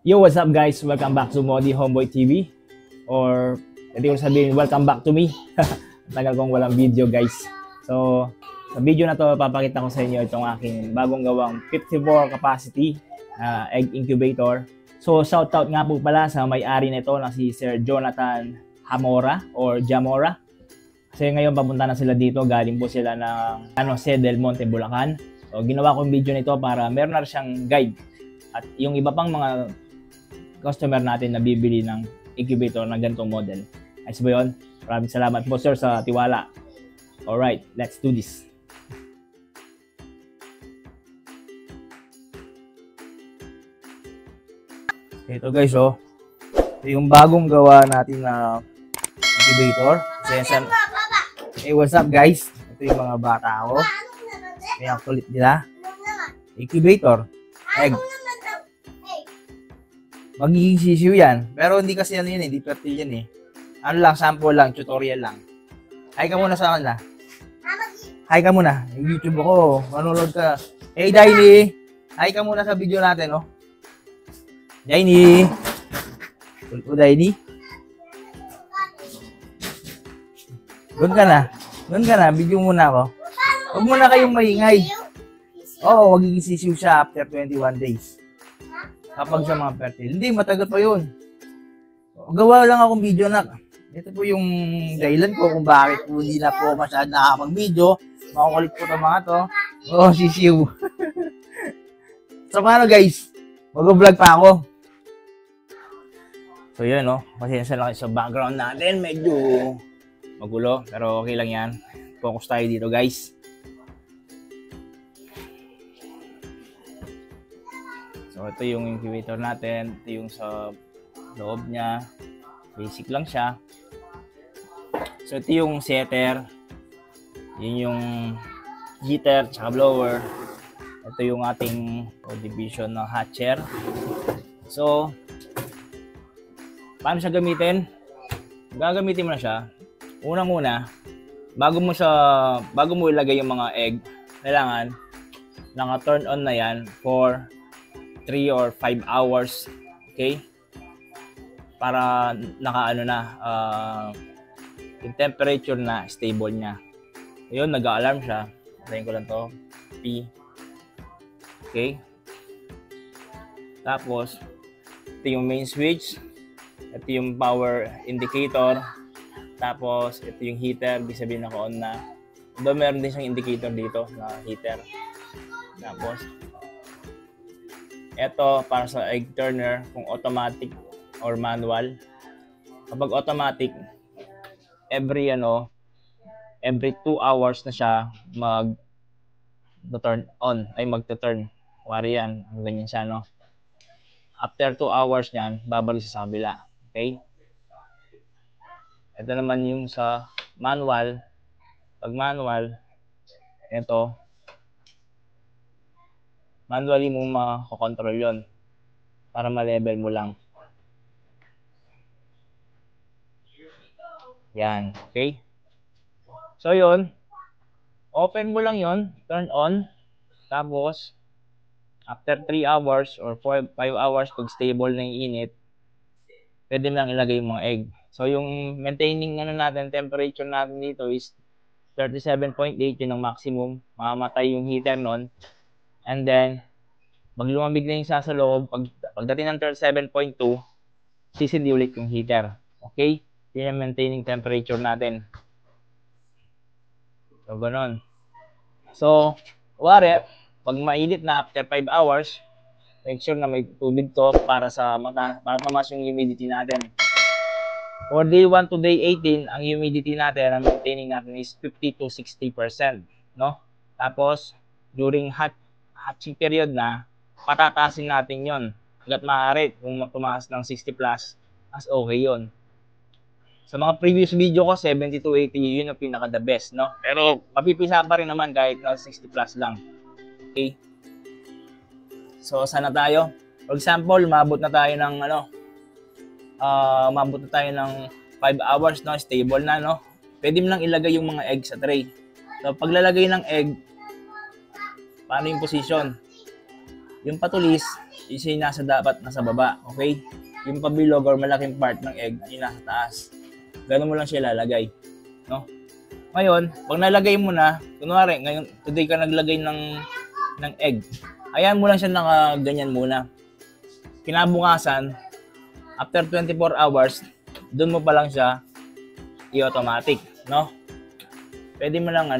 Yo, what's up guys? Welcome back to Modi Homeboy TV. Or, pwede ko sabihin, welcome back to me. Tagal kong walang video guys. So, sa video na to, papakita ko sa inyo itong aking bagong gawang 54 capacity egg incubator. So, shoutout nga po pala sa may-ari nito na si Sir Jonathan Hamora or Jamora. Kasi ngayon papunta na sila dito, galing po sila ng Jose del Monte, Bulacan. So, ginawa kong video nito para meron na siyang guide. At yung iba pang mga customer natin na bibili ng incubator ng ganitong model. Ayos ba yun? Maraming salamat po sir sa tiwala. Alright, let's do this. Ito guys, oh. Ito yung bagong gawa natin na incubator. Hey, what's up guys? Ito yung mga bata ko. Kaya kulit nila. Incubator. Egg. Magiging sisiw yan. Pero hindi kasi ano yun eh. Hindi fertile yan eh. Ano lang, sample lang, tutorial lang. Hi ka muna sa kanila. Hi ka muna. YouTube ako. Manonood ka. Hey, Dainy. Hi ka muna sa video natin, oh. Dainy. Tulpo, Dainy. Doon ka na. Doon ka na. Video muna ako. Huwag muna kayong maingay. Oo, magiging sisiw siya after 21 days. Kapag sa mga fertile. Hindi, matagal pa yun. Gawa lang akong video na. Ito po yung dahilan ko kung bakit po hindi na po masyadong nakakapag-video. Makukulit po ito mga to. Oh, sisiw. So, paano guys? Mag-vlog pa ako. So, yun, no? Pasensya lang sa background natin. Medyo magulo. Pero okay lang yan. Focus tayo dito, guys. So, ito yung incubator natin. Ito yung sa loob niya. Basic lang siya. So, ito yung setter. Yun yung heater, tsaka blower. Ito yung ating division ng hatcher. So, paano siya gamitin? Gagamitin mo na siya. Unang-una, bago mo ilagay yung mga egg, kailangan naka-turn on na yan for 3 or 5 hours, okay? Para naka-ano na, yung temperature na stable niya. Ayun, nag-a-alarm siya. Patayin ko lang to. P. Okay? Tapos, ito yung main switch. Ito yung power indicator. Tapos, ito yung heater. Ibig sabihin naka-on na. Doon meron din siyang indicator dito na heater. Tapos, ito para sa egg turner kung automatic or manual. Kapag automatic, every 2 hours na siya mag-turn on, ay magte-turn. Wari yan, ganyan siya, no? After 2 hours niyan, babalik sa kabila. Okay? Ito naman yung sa manual. Pag manual, ito, manually mo makakontrol yon para ma-level mo lang. Yan, okay? So yon, open mo lang yon, turn on, tapos after 3 hours or 5 hours pag stable na yung init, pwede mo lang ilagay yung mga egg. So yung maintaining natin, temperature natin dito is 37.8, yun ang maximum. Mamamatay yung heater nun. And then, pag lumamig na yung sa loob, pagdating ng 37.2, sisindi ulit yung heater. Okay? Yun yung maintaining temperature natin. So, ganun. So, wari, pag mainit na after 5 hours, make sure na may tubig to para mamas yung humidity natin. For day 1 to day 18, ang humidity natin, ang maintaining natin is 50 to 60%. No? Tapos, during hatching period na, patatasin natin yon hanggat maaari. Kung tumaas ng 60 plus, as okay yon. Sa mga previous video ko, 70 to 80, yun ang pinaka the best, no? Pero mapipisa pa rin naman kahit na 60 plus lang. Okay? So, sana tayo? For example, umabot na tayo ng 5 hours, no? Stable na, no? Pwede mo lang ilagay yung mga egg sa tray. So, paglalagay ng egg, paano yung position? Yung patulis, isa yung nasa baba, okay? Yung pabilog or malaking part ng egg ay nasa taas. Ganun mo lang siya lalagay, no? Ngayon, pag nalagay mo na, kunwari, ngayon, today ka naglagay ng egg, ayan mo lang siya nakaganyan muna. Kinabukasan, after 24 hours, doon mo pa lang siya i-automatic, no? Pwede mo lang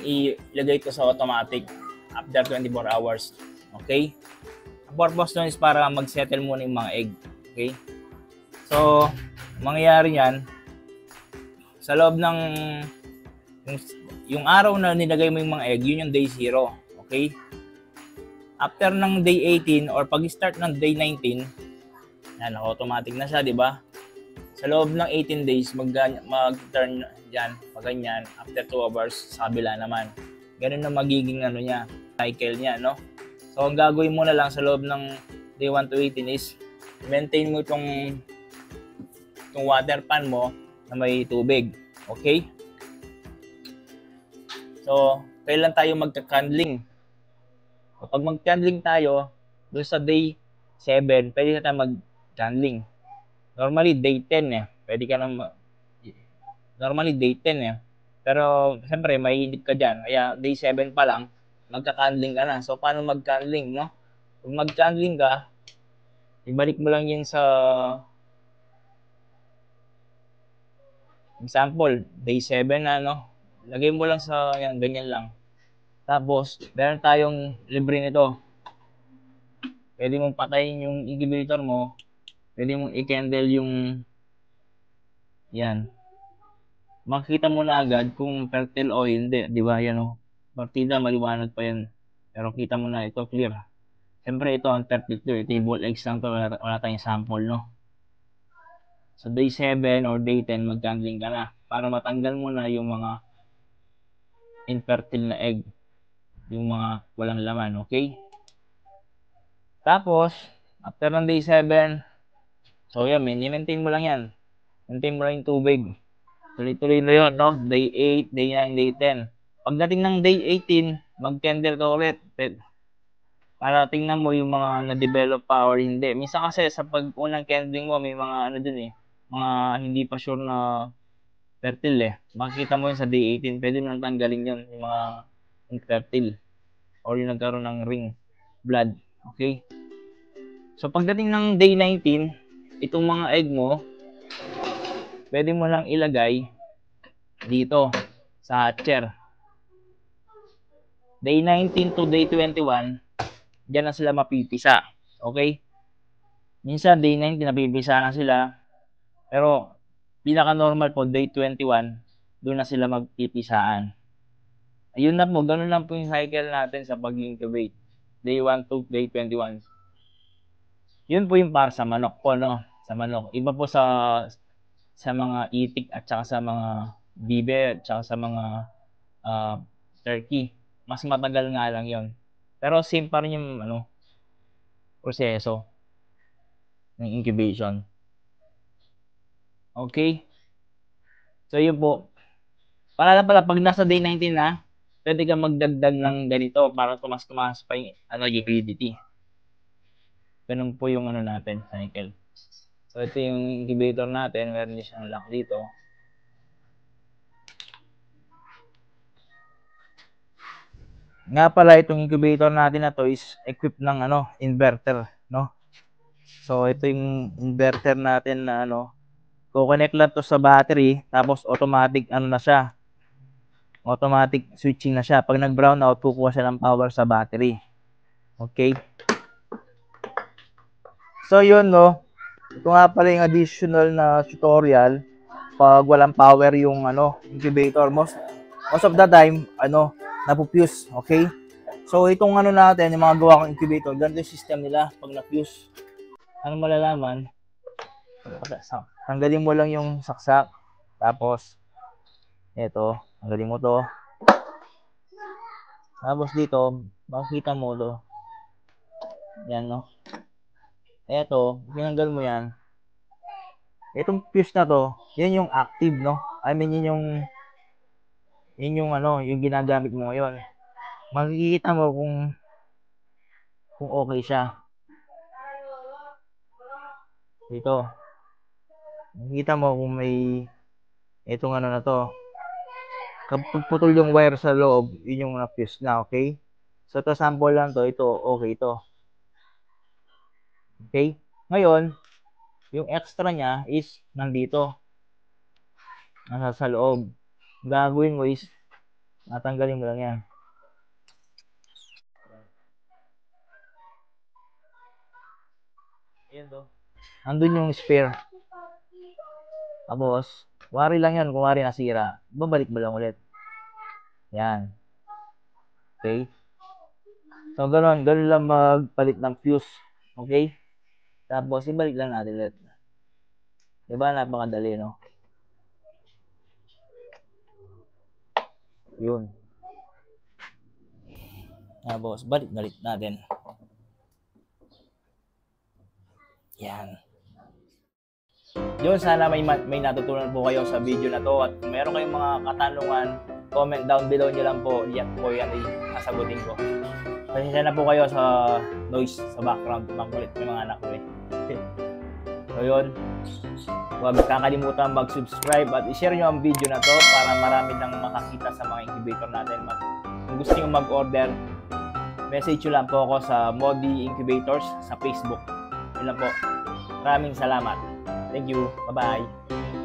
ilagay ito sa automatic after 24 hours. Okay? Ang purpose nun is para mag-settle muna yung mga egg. Okay? So, mangyayari yan, sa loob ng yung araw na nilagay mo yung mga egg, yun yung day 0. Okay? After ng day 18 or pag-start ng day 19, yan, automatic na siya, di ba? Sa loob ng 18 days, mag-turn dyan, pag ganyan, after 2 hours, sa kabila naman. Ganun na magiging niya, cycle niya, no? So, ang gagawin mo na lang sa loob ng day 1 to 18 is maintain mo itong water pan mo na may tubig. Okay? So, kailan tayo magka-candling? Kapag mag-candling tayo, doon sa day 7, pwede na tayo mag-candling. Normally, day 10 eh. Pwede ka normally, day 10 eh. Pero, siyempre, mahilig ka dyan. Kaya, day 7 pa lang, magka-candling ka na. So, paano mag-candling, no? Kung mag-candling ka, ibalik mo lang yun sa example, day 7 na, no? Lagay mo lang sa, yan, ganyan lang. Tapos, meron tayong libre nito. Pwede mong patayin yung incubator mo. Pwede mong i-candle yung, yan. Makikita mo na agad kung fertile o hindi. Di ba, yan o. Partida, maliwanag pa yan. Pero kita mo na ito, clear. Siyempre, ito ang fertile to. Table eggs lang to. Wala tayong sample, no? So, day 7 or day 10, mag-candling ka na. Para matanggal mo na yung mga infertile na egg. Yung mga walang laman, okay? Tapos, after ng day 7, so yan, maintain mo lang yan. Maintain mo lang yung tubig. Tuloy-tuloy na yun, no? Day 8, day 9, day 10. Pagdating ng day 18, mag-candle ka ulit. Para tingnan mo yung mga na-develop pa or hindi. Minsan kasi sa pag-unang candling mo, may mga dun eh. Mga hindi pa sure na fertile eh. Makikita mo yun sa day 18. Pwede mo nang tanggalin yun, yung mga infertile. Or yung nagkaroon ng ring blood. Okay? So, pagdating ng day 19, itong mga egg mo, pwede mo lang ilagay dito sa hatcher. Day 19 to day 21, dyan na sila mapipisa. Okay? Minsan, day 19, napipisa na sila. Pero, pinaka-normal po, day 21, doon na sila magpipisaan. Ayun na po, ganun lang po yung cycle natin sa pag-incubate. Day 1 to day 21. Yun po yung para sa manok po, no? Sa manok. Iba po sa mga itik at saka sa mga bibe at saka sa mga turkey. Mas matagal nga lang yon. Pero same pa rin yung proseso ng incubation. Okay? So yun po. Pala pag nasa day 19 na, pwede ka magdagdag ng ganito para tumas pa yung humidity. Ganun po yung natin, cycle. So ito yung incubator natin, meron din siyang lock dito. Nga pala itong incubator natin na to is equipped ng inverter, no? So ito yung inverter natin na ko-connect lang to sa battery, tapos automatic na siya. Automatic switching na siya. Pag nag-brown out, kukuha siya ng power sa battery. Okay? So yun, no. Ito nga pala yung additional na tutorial pag walang power yung incubator. Most of the time, napupuse. Okay? So itong natin, yung mga gawa kong incubator, ganito yung system nila pag na-fuse. Ano malalaman? Tanggalin mo lang yung saksak. Tapos, ito, tanggalin mo to. Tapos dito, makikita mo to. Yan, no? Ito, tinanggal mo yan. Itong fuse na to, yan yung active, no? I mean, yun yung yung ginagamit mo ngayon. Makikita mo kung kung okay siya. Dito. Nakikita mo kung may itong ano na to. Kapag putol yung wire sa loob, yun yung na-fuse na, okay? So, to sample lang to. Ito, okay to. Okay? Ngayon, yung extra niya is nandito. Nasa sa loob. Gagawin mo is, natanggalin mo lang yan. Ayan to. Andun yung spare. Tapos, wari lang yan kung wari nasira. Babalik mo lang ulit. Yan. Okay? So, ganun lang magpalit ng fuse. Okay? Tapos, ibalik lang natin ulit. Diba? Napakadali, no? Yun. Tapos, balik natin. Yan. Yun, sana may natutunan po kayo sa video na to. At kung meron kayong mga katanungan, comment down below nyo lang po. Yan po yan ay sasagutin ko. Pasensya na po kayo sa noise sa background. Makulit yung mga anak ko eh. So yun, huwag kakalimutan mag-subscribe at i-share nyo ang video na to para marami nang makakita sa mga incubator natin. Kung gusto nyo mag-order, message nyo lang po ako sa Modi Incubators sa Facebook. Yun lang po. Maraming salamat. Thank you. Bye-bye.